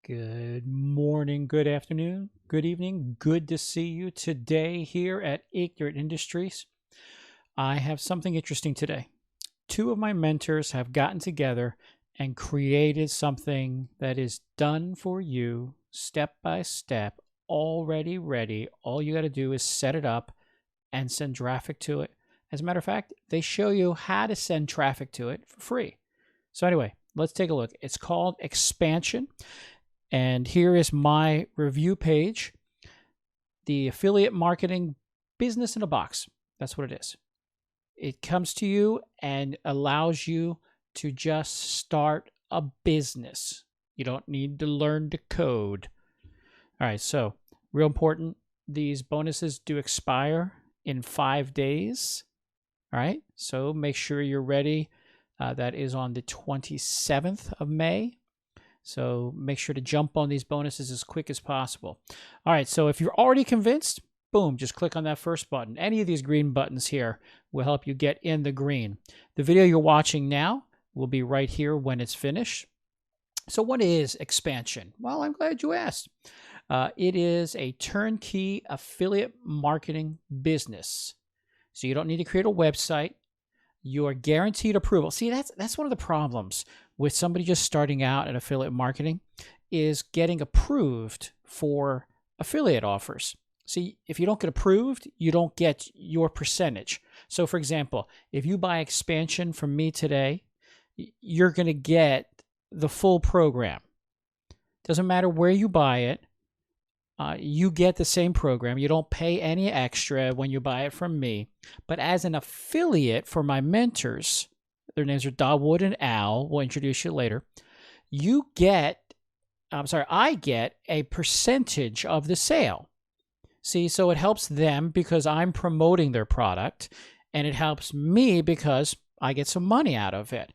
Good morning, good afternoon, good evening. Good to see you today here at Ignorant Industries. I have something interesting today. Two of my mentors have gotten together and created something that is done for you step by step, already ready. All you got to do is set it up and send traffic to it. As a matter of fact, they show you how to send traffic to it for free. So anyway, let's take a look. It's called Expansion. And here is my review page, the affiliate marketing business in a box. That's what it is. It comes to you and allows you to just start a business. You don't need to learn to code. All right, so real important, these bonuses do expire in 5 days. All right, so make sure you're ready. That is on the 27th of May. So make sure to jump on these bonuses as quick as possible. All right, so if you're already convinced, boom, just click on that first button. Any of these green buttons here will help you get in the green. The video you're watching now will be right here when it's finished. So what is Expansion? Well, I'm glad you asked. It is a turnkey affiliate marketing business. So you don't need to create a website. You are guaranteed approval. See, that's one of the problems with somebody just starting out in affiliate marketing is getting approved for affiliate offers. See, if you don't get approved, you don't get your percentage. So for example, if you buy Expansion from me today, you're going to get the full program. Doesn't matter where you buy it. You get the same program. You don't pay any extra when you buy it from me. But as an affiliate for my mentors, their names are Dawud and Al, we'll introduce you later, I get a percentage of the sale. See, so it helps them because I'm promoting their product, and it helps me because I get some money out of it.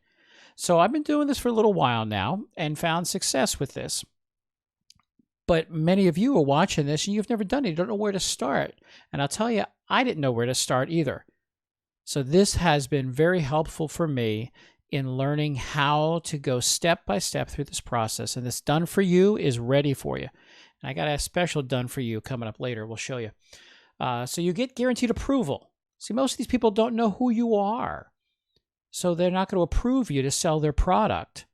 So I've been doing this for a little while now and found success with this. But many of you are watching this and you've never done it. You don't know where to start. And I'll tell you, I didn't know where to start either. So this has been very helpful for me in learning how to go step by step through this process. And this Done For You is ready for you. And I got a special Done For You coming up later. We'll show you. So you get guaranteed approval. See, most of these people don't know who you are. So they're not going to approve you to sell their product.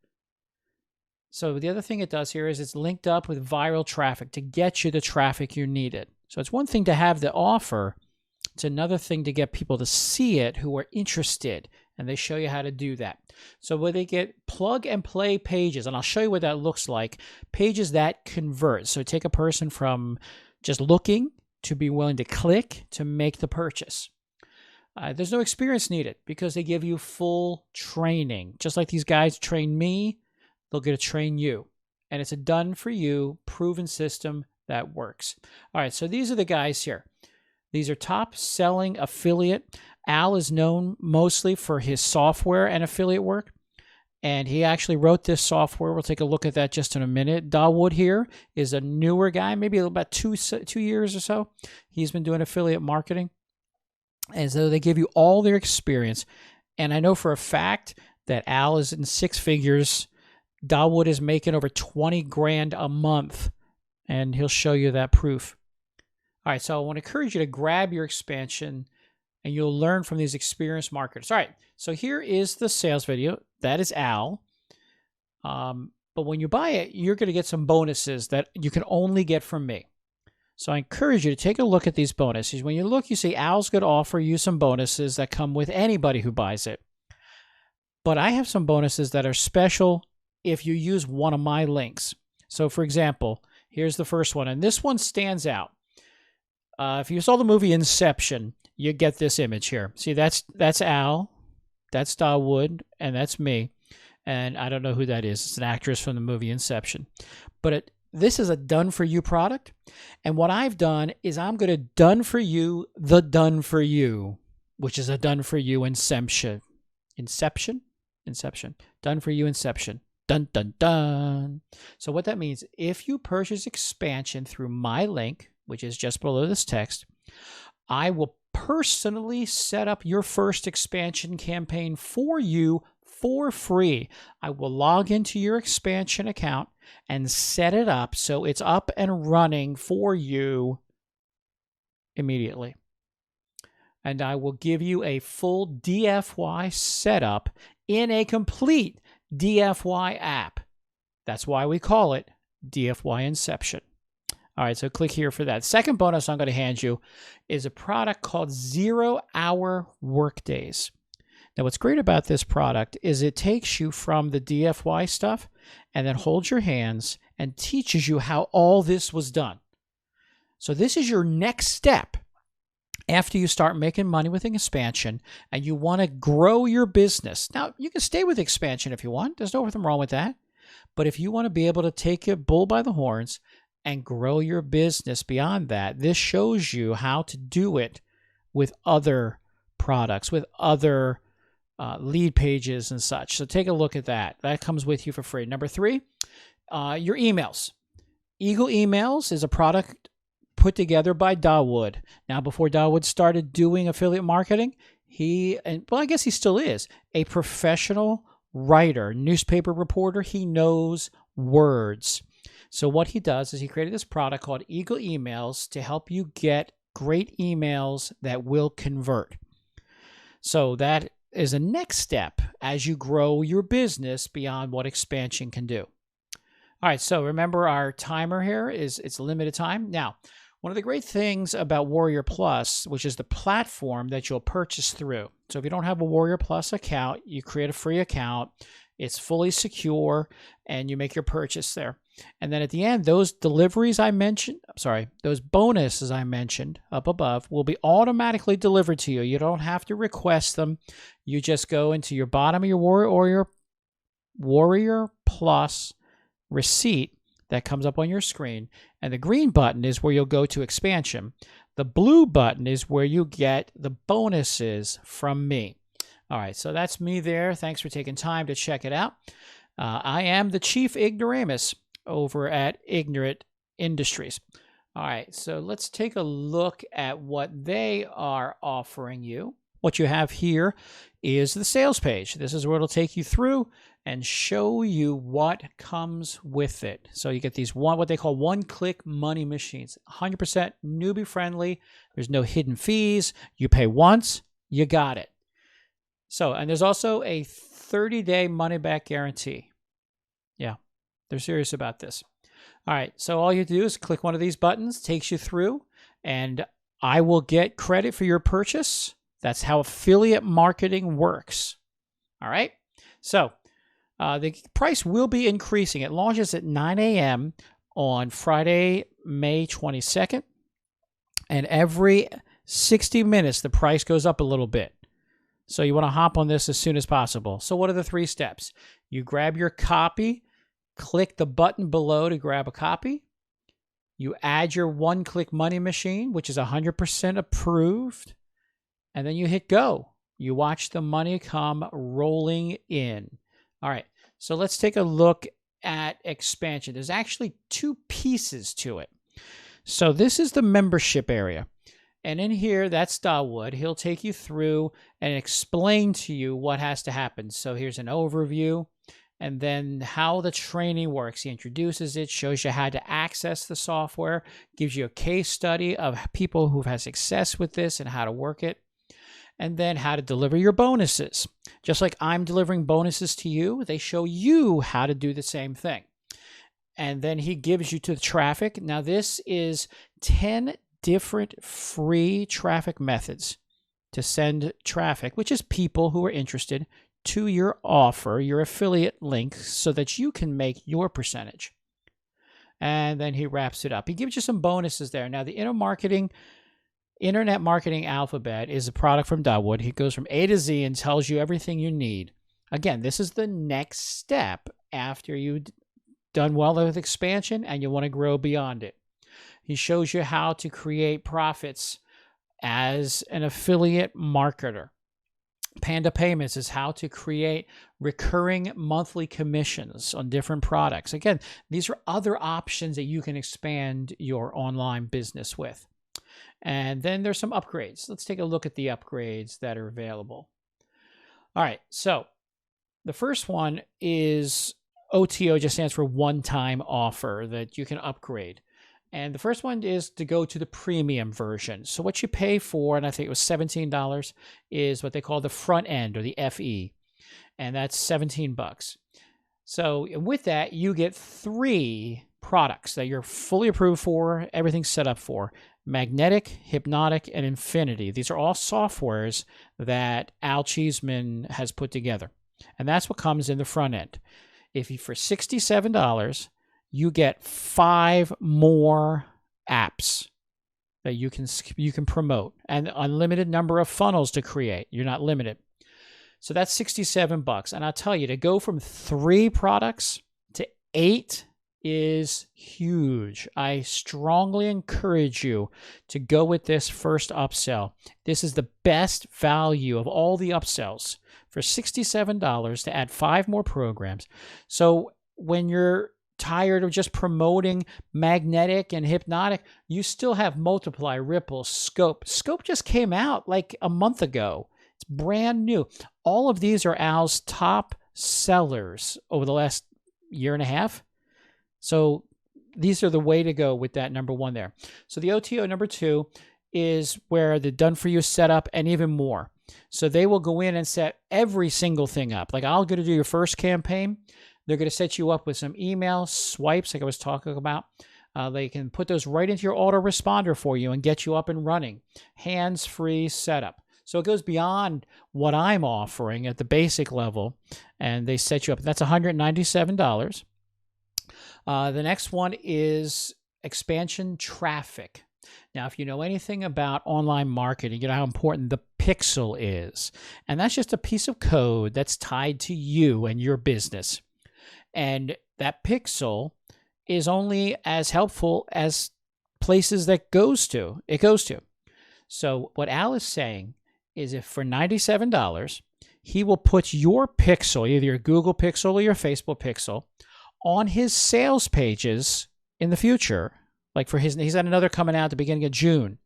So the other thing it does here is it's linked up with viral traffic to get you the traffic you needed. So it's one thing to have the offer. It's another thing to get people to see it who are interested, and they show you how to do that. So where they get plug and play pages, and I'll show you what that looks like, pages that convert. So take a person from just looking to be willing to click to make the purchase. There's no experience needed because they give you full training. Just like these guys train me, they'll get to train you. And it's a done-for-you, proven system that works. All right, so these are the guys here. These are top-selling affiliate. Al is known mostly for his software and affiliate work. And he actually wrote this software. We'll take a look at that just in a minute. Dawud here is a newer guy, maybe about two years or so. He's been doing affiliate marketing. And so they give you all their experience. And I know for a fact that Al is in six figures. Dawud is making over 20 grand a month, and he'll show you that proof. All right, so I want to encourage you to grab your Expansion, and you'll learn from these experienced marketers. All right, so here is the sales video. That is Al. But when you buy it, you're going to get some bonuses that you can only get from me. So I encourage you to take a look at these bonuses. When you look, you see Al's going to offer you some bonuses that come with anybody who buys it. But I have some bonuses that are special if you use one of my links. So for example, here's the first one, and this one stands out. If you saw the movie Inception, you get this image here. See, that's Al, that's Dawud, and that's me. And I don't know who that is. It's an actress from the movie Inception. But this is a done-for-you product, and what I've done is I'm going to done for you the done for you, which is a done for you Inception. Done for you Inception. Dun, dun, dun. So what that means, if you purchase Expansion through my link, which is just below this text, I will personally set up your first Expansion campaign for you for free. I will log into your expansion account and set it up so it's up and running for you immediately. And I will give you a full DFY setup in a complete DFY app. That's why we call it DFY Inception. All right, so click here for that. Second bonus I'm going to hand you is a product called 0 Hour Workdays. Now, what's great about this product is it takes you from the DFY stuff and then holds your hands and teaches you how all this was done. So this is your next step after you start making money with an expansion and you want to grow your business. Now, you can stay with expansion if you want. There's nothing wrong with that. But if you want to be able to take your bull by the horns and grow your business beyond that, this shows you how to do it with other products, with other lead pages and such. So take a look at that. That comes with you for free. Number 3, your emails. Eagle Emails is a product put together by Dawud. Now, before Dawud started doing affiliate marketing, I guess he still is, a professional writer, newspaper reporter. He knows words. So what he does is he created this product called Eagle Emails to help you get great emails that will convert. So that is a next step as you grow your business beyond what expansion can do. All right, so remember our timer here it's limited time. Now, one of the great things about Warrior Plus, which is the platform that you'll purchase through. So if you don't have a Warrior Plus account, you create a free account. It's fully secure, and you make your purchase there. And then at the end, those bonuses I mentioned up above will be automatically delivered to you. You don't have to request them. You just go into your bottom of your Warrior Plus receipt that comes up on your screen. And the green button is where you'll go to expansion. The blue button is where you get the bonuses from me. All right, so that's me there. Thanks for taking time to check it out. I am the Chief Ignoramus over at Ignorant Industries. All right, so let's take a look at what they are offering you. What you have here is the sales page. This is where it'll take you through and show you what comes with it. So you get these what they call one-click money machines, 100% newbie friendly. There's no hidden fees. You pay once, you got it. So, and there's also a 30-day money-back guarantee. Yeah, they're serious about this. All right, so all you do is click one of these buttons, takes you through, and I will get credit for your purchase. That's how affiliate marketing works. All right, so the price will be increasing. It launches at 9 a.m. on Friday, May 22nd, and every 60 minutes, the price goes up a little bit. So you want to hop on this as soon as possible. So what are the 3 steps? You grab your copy, click the button below to grab a copy. You add your one-click money machine, which is 100% approved, and then you hit go. You watch the money come rolling in. All right, so let's take a look at expansion. There's actually 2 pieces to it. So this is the membership area. And in here, that's Dawud. He'll take you through and explain to you what has to happen. So here's an overview and then how the training works. He introduces it, shows you how to access the software, gives you a case study of people who've had success with this and how to work it, and then how to deliver your bonuses. Just like I'm delivering bonuses to you, they show you how to do the same thing. And then he gives you to the traffic. Now, this is 10 different free traffic methods to send traffic, which is people who are interested, to your offer, your affiliate link, so that you can make your percentage. And then he wraps it up. He gives you some bonuses there. Now, the Internet Marketing Alphabet is a product from Dawud. He goes from A to Z and tells you everything you need. Again, this is the next step after you've done well with expansion and you want to grow beyond it. He shows you how to create profits as an affiliate marketer. Panda Payments is how to create recurring monthly commissions on different products. Again, these are other options that you can expand your online business with. And then there's some upgrades. Let's take a look at the upgrades that are available. All right, so The first one is OTO, just stands for one-time offer that you can upgrade. And the first one is to go to the premium version. So what you pay for, and I think it was $17, is what they call the front end or the FE. And that's 17 bucks. So with that, you get 3 products that you're fully approved for, everything's set up for. Magnetic, Hypnotic, and Infinity. These are all softwares that Al Cheeseman has put together. And that's what comes in the front end. If you, for $67, you get 5 more apps that you can promote, and unlimited number of funnels to create. You're not limited. So that's 67 bucks. And I'll tell you, to go from 3 products to 8 is huge. I strongly encourage you to go with this first upsell. This is the best value of all the upsells for $67 to add 5 more programs. So when you're tired of just promoting Magnetic and Hypnotic, you still have Multiply, Ripple, Scope. Scope just came out like a month ago. It's brand new. All of these are Al's top sellers over the last year and a half. So these are the way to go with that number 1 there. So the OTO number 2 is where the done for you setup and even more. So they will go in and set every single thing up. Like, I'll go to do your first campaign. They're going to set you up with some email swipes, like I was talking about. They can put those right into your autoresponder for you and get you up and running. Hands-free setup. So it goes beyond what I'm offering at the basic level, and they set you up. That's $197. The next one is expansion traffic. Now, if you know anything about online marketing, you know how important the pixel is. And that's just a piece of code that's tied to you and your business. And that pixel is only as helpful as places that it goes to. So what Al is saying is, if for $97, he will put your pixel, either your Google pixel or your Facebook pixel, on his sales pages in the future. Like he's got another coming out at the beginning of June.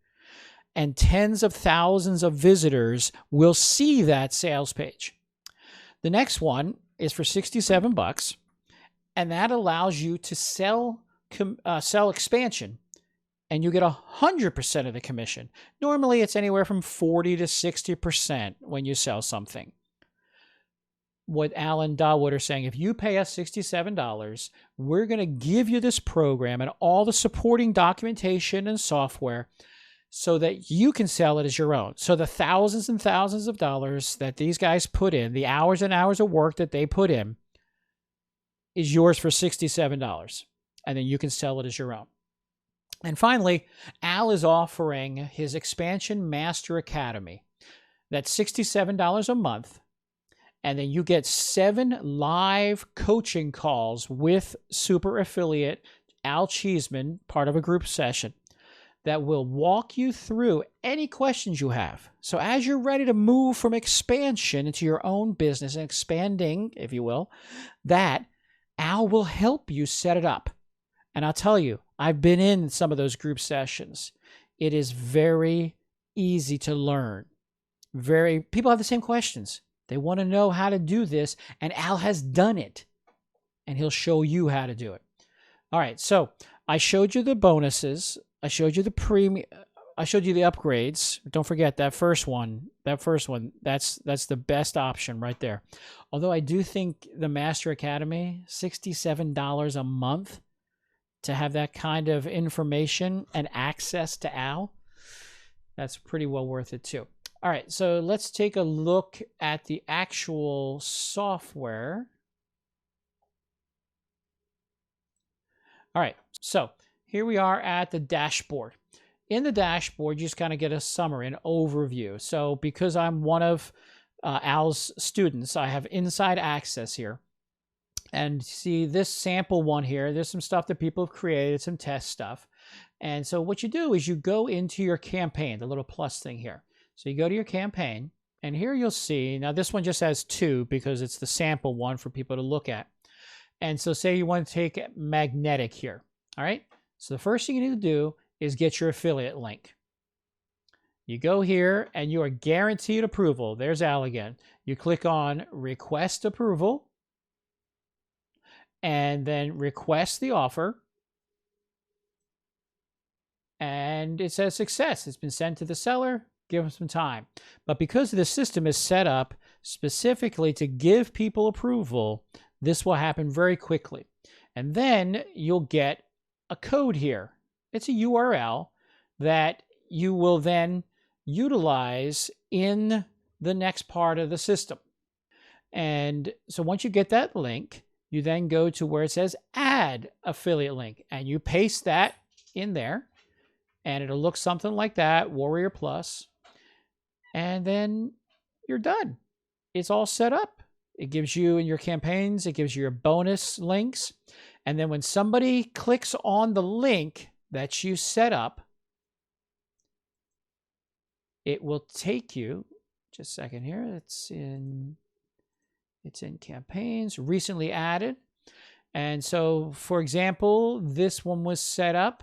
And tens of thousands of visitors will see that sales page. The next one is for 67 bucks. And that allows you to sell expansion, and you get 100% of the commission. Normally, it's anywhere from 40 to 60% when you sell something. What Al and Dawud are saying, if you pay us $67, we're going to give you this program and all the supporting documentation and software so that you can sell it as your own. So the thousands and thousands of dollars that these guys put in, the hours and hours of work that they put in, is yours for $67. And then you can sell it as your own. And finally, Al is offering his Expansion Master Academy. That's $67 a month. And then you get 7 live coaching calls with super affiliate Al Cheeseman, part of a group session, that will walk you through any questions you have. So as you're ready to move from expansion into your own business and expanding, if you will, that Al will help you set it up. And I'll tell you, I've been in some of those group sessions. It is very easy to learn. People have the same questions. They want to know how to do this, and Al has done it, and he'll show you how to do it. All right, so I showed you the bonuses. I showed you the premium. I showed you the upgrades. Don't forget that first one. That's the best option right there. Although I do think the Master Academy, $67 a month to have that kind of information and access to Al, that's pretty well worth it too. All right, so let's take a look at the actual software. All right, so here we are at the dashboard. In the dashboard, you just kind of get a summary, an overview. So because I'm one of Al's students, I have inside access here. And see this sample one here, there's some stuff that people have created, some test stuff. And so what you do is you go into your campaign, the little plus thing here. So you go to your campaign, and here you'll see, now this one just has 2 because it's the sample one for people to look at. And so say you want to take Magnetic here, all right? So the first thing you need to do is get your affiliate link. You go here and you are guaranteed approval. There's Al again. You click on request approval and then request the offer. And it says success. It's been sent to the seller. Give them some time. But because the system is set up specifically to give people approval, this will happen very quickly. And then you'll get a code here. It's a URL that you will then utilize in the next part of the system. And so once you get that link, you then go to where it says add affiliate link, and you paste that in there, and it'll look something like that, Warrior Plus, and then you're done. It's all set up. It gives you in your campaigns, it gives you your bonus links. And then when somebody clicks on the link that you set up, it will take you, just a second here, it's in campaigns, recently added. And so, for example, this one was set up,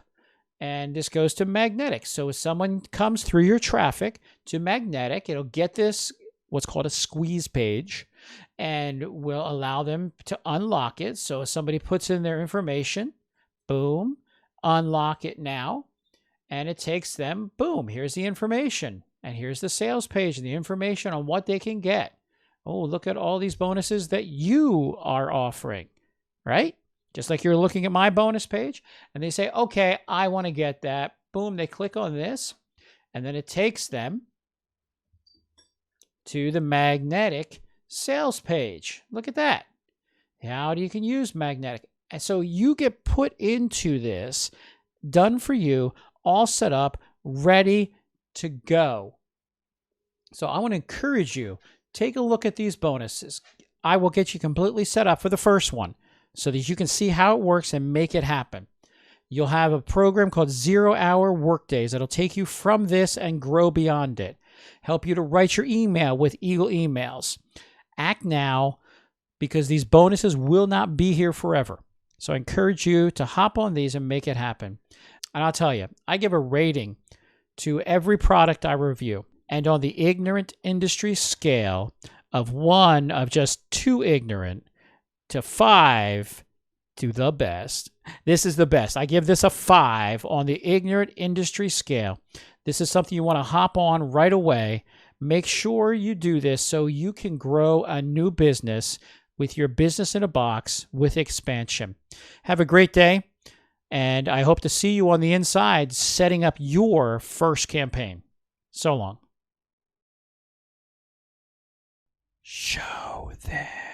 and this goes to Magnetic. So if someone comes through your traffic to Magnetic, it'll get this, what's called a squeeze page, and will allow them to unlock it. So if somebody puts in their information, boom, unlock it now, and it takes them, boom, here's the information, and here's the sales page and the information on what they can get. Oh, look at all these bonuses that you are offering, right? Just like you're looking at my bonus page, and they say, okay, I want to get that. Boom, they click on this, and then it takes them to the Magnetic sales page. Look at that. How you can use Magnetic. And so you get put into this, done for you, all set up, ready to go. So I want to encourage you, take a look at these bonuses. I will get you completely set up for the first one so that you can see how it works and make it happen. You'll have a program called 0 Hour Workdays that'll take you from this and grow beyond it. Help you to write your email with Eagle Emails. Act now, because these bonuses will not be here forever. So I encourage you to hop on these and make it happen. And I'll tell you, I give a rating to every product I review. And on the ignorant industry scale of 1 of just too ignorant to 5 to the best, this is the best. I give this a 5 on the ignorant industry scale. This is something you want to hop on right away. Make sure you do this so you can grow a new business with your business in a box with expansion. Have a great day, and I hope to see you on the inside setting up your first campaign. So long. Show them.